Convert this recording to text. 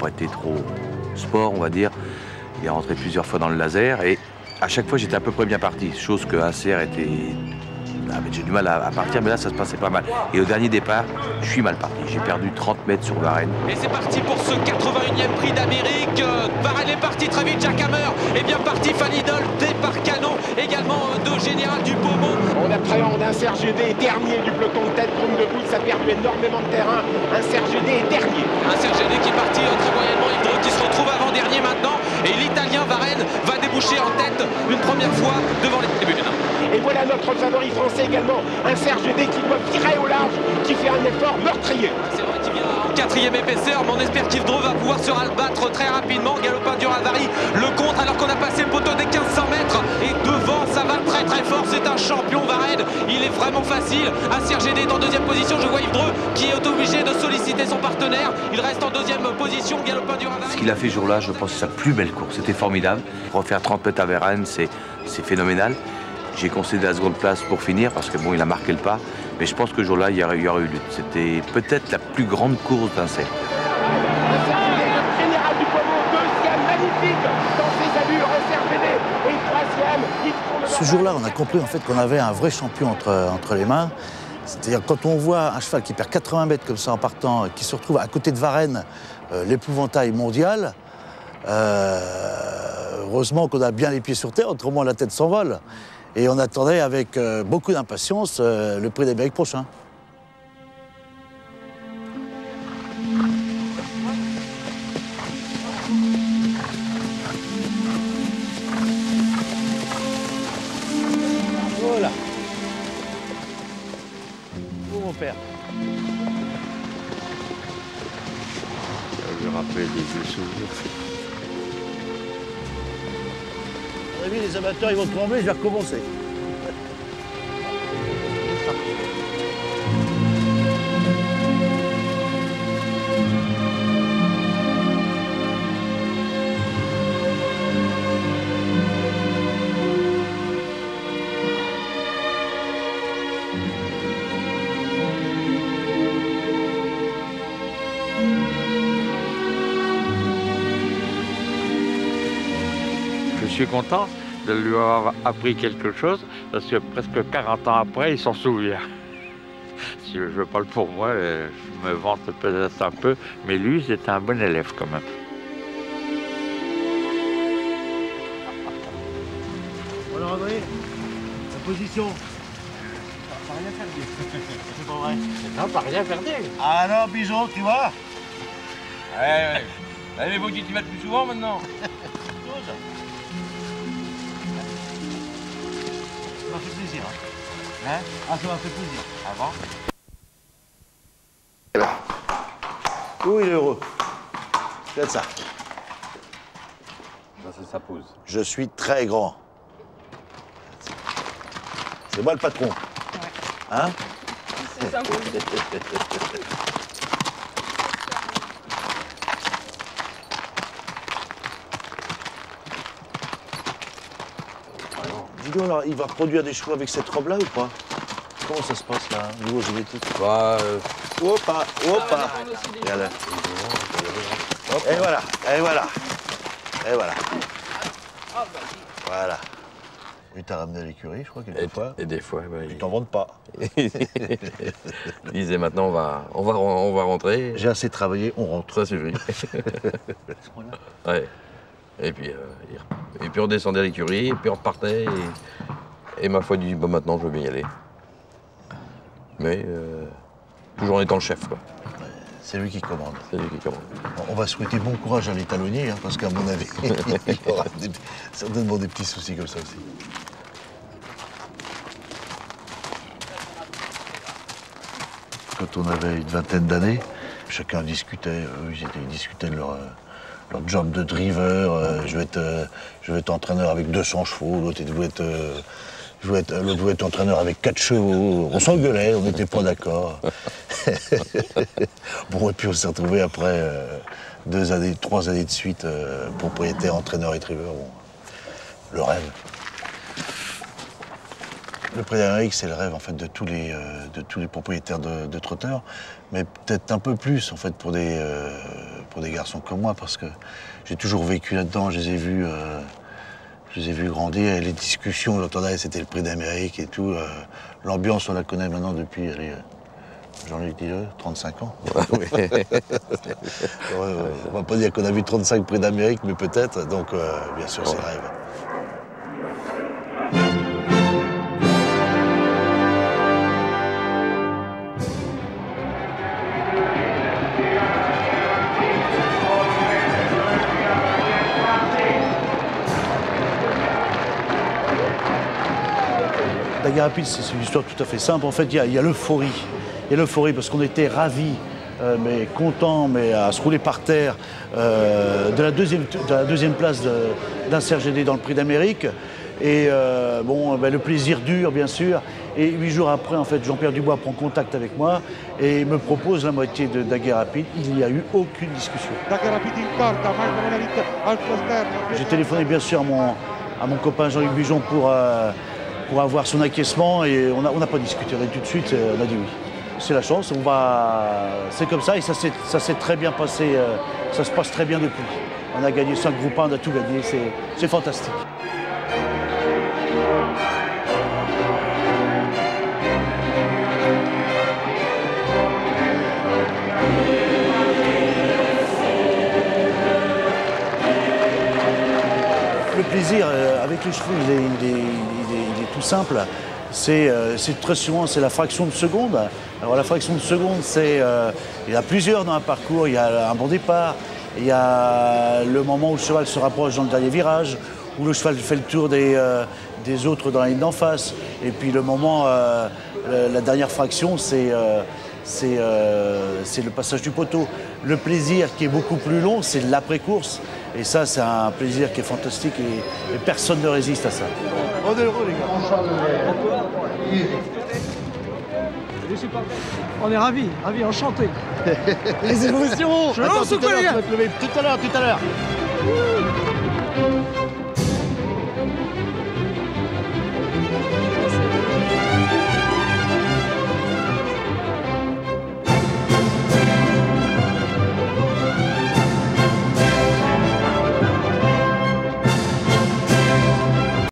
pas été trop sport, on va dire. Il est rentré plusieurs fois dans le laser et à chaque fois j'étais à peu près bien parti, chose que ACR était... j'ai du mal à partir, mais là ça se passait pas mal. Et au dernier départ, je suis mal parti. J'ai perdu 30 mètres sur Varenne. Et c'est parti pour ce 81e prix d'Amérique. Varenne est parti très vite, Jack Hammer est bien parti, Fanidol, départ canon également de Général Dupaume. On appréhende un Serge Gédé dernier du peloton de tête, Brune de Bout, ça a perdu énormément de terrain. Un Serge Gédé dernier. Un Serge Gédé qui est parti très moyennement, Yves Dreux qui se retrouve avant-dernier maintenant. Et l'Italien Varenne va déboucher en tête une première fois devant les tribunes. Et voilà notre favori français également, un Serge Gédé qui doit tirer au large, qui fait un effort meurtrier. C'est vrai qu'il vient en quatrième épaisseur, mais on espère qu'Yves Dreux va pouvoir se rabattre très rapidement. Galopin du Ravari le contre alors qu'on a passé le poteau des 1500 mètres. Et devant, ça va très très fort, c'est un champion Varenne. Il est vraiment facile. Un Serge Gédé est en deuxième position, je vois Yves Dreux qui est obligé de solliciter son partenaire. Il reste en deuxième position, Galopin du Ravari. Ce qu'il a fait ce jour-là, je pense que c'est sa plus belle course. C'était formidable. Refaire 30 mètres à Varenne, c'est phénoménal. J'ai concédé la seconde place pour finir parce que bon, il a marqué le pas. Mais je pense que ce jour-là, il y aurait eu lutte. C'était peut-être la plus grande course d'un cercle. Général Dupaume, deuxième, magnifique dans ses allures, un Serge Gédé. Et troisième, Ce jour-là, on a compris en fait qu'on avait un vrai champion entre les mains. C'est-à-dire quand on voit un cheval qui perd 80 mètres comme ça en partant, qui se retrouve à côté de Varenne, l'épouvantail mondial, heureusement qu'on a bien les pieds sur terre, autrement la tête s'envole. Et on attendait avec beaucoup d'impatience le prix d'Amérique prochain. Voilà. Oh mon père. Je rappelle des vieux souvenirs. À mon avis, les amateurs ils vont trembler, je vais recommencer. Je suis content de lui avoir appris quelque chose, parce que presque 40 ans après, il s'en souvient. Si je parle pour moi, je me vante peut-être un peu, mais lui, c'était un bon élève quand même. Voilà André, la position. Pas rien perdu. C'est pas vrai. Non, pas rien perdu. Ah non, Bijon, tu vois. Ouais. Allez, vous dites, tu vas plus souvent maintenant. Ça m'a fait plaisir. Hein? Ah, ça m'a fait plaisir. Avant. Oh, il est heureux. Regarde ça. Ça, c'est sa pose. Je suis très grand. C'est moi le patron. Hein? C'est ça. Dis donc, alors, il va produire des chevaux avec cette robe-là ou pas? Comment ça se passe là, au niveau génétique? Bah, Opa, opa. Regarde. Et voilà, et voilà. Et voilà. Voilà. Oui, t'as ramené à l'écurie, je crois, quelquefois. et des fois, bah, Tu t'en vantes pas. il disait maintenant on va rentrer. J'ai assez travaillé, on rentre. Ça suffit. Ouais. Et puis on descendait à l'écurie, et puis on repartait. Et ma foi dit, bah, maintenant je veux bien y aller. Mais toujours en étant le chef, quoi. C'est lui qui commande. C'est lui qui commande. On va souhaiter bon courage à l'étalonnier, hein, parce qu'à mon avis, il y aura certainement des petits soucis comme ça aussi. Quand on avait une vingtaine d'années, chacun discutait, ils discutaient de leur job de driver. Je vais être entraîneur avec 200 chevaux, l'autre voulait être entraîneur avec 4 chevaux. On s'engueulait, on n'était pas d'accord. Bon, et puis on s'est retrouvés après 3 années de suite, propriétaire, entraîneur et driver. Bon, le rêve. Le Prix d'Amérique, c'est le rêve en fait de tous les propriétaires de trotteurs, mais peut-être un peu plus en fait pour pour des garçons comme moi, parce que j'ai toujours vécu là-dedans, je les ai vus grandir, et les discussions, j'entendais, c'était le prix d'Amérique et tout. L'ambiance, on la connaît maintenant depuis, allez, Jean-Luc Dilleux, 35 ans. On va pas dire qu'on a vu 35 prix d'Amérique, mais peut-être, donc bien sûr, c'est le rêve. Daguerre Rapide, c'est une histoire tout à fait simple. En fait, il y a l'euphorie. Il y a l'euphorie parce qu'on était ravis, mais contents, mais à se rouler par terre de la deuxième place d'un CRGD dans le Prix d'Amérique. Et le plaisir dure, bien sûr. Et 8 jours après, en fait, Jean-Pierre Dubois prend contact avec moi et me propose la moitié de Daguerre Rapide. Il n'y a eu aucune discussion. J'ai téléphoné, bien sûr, à mon copain Jean-Luc Bujon pour avoir son acquiescement et on n'a pas discuté. Tout de suite, on a dit oui. C'est la chance, c'est comme ça et ça s'est très bien passé, ça se passe très bien depuis. On a gagné 5 groupes 1, on a tout gagné, c'est fantastique. Le plaisir avec les chevaux, il est tout simple. C'est très souvent, c'est la fraction de seconde. Alors la fraction de seconde, il y a plusieurs dans un parcours. Il y a un bon départ, il y a le moment où le cheval se rapproche dans le dernier virage, où le cheval fait le tour des autres dans la ligne d'en face. Et puis le moment, la dernière fraction, c'est le passage du poteau. Le plaisir qui est beaucoup plus long, c'est l'après-course. Et ça, c'est un plaisir qui est fantastique et personne ne résiste à ça. On est heureux, les gars. On est ravis, enchantés. Les émotions. Je lance ou quoi, les gars ? Tout à l'heure.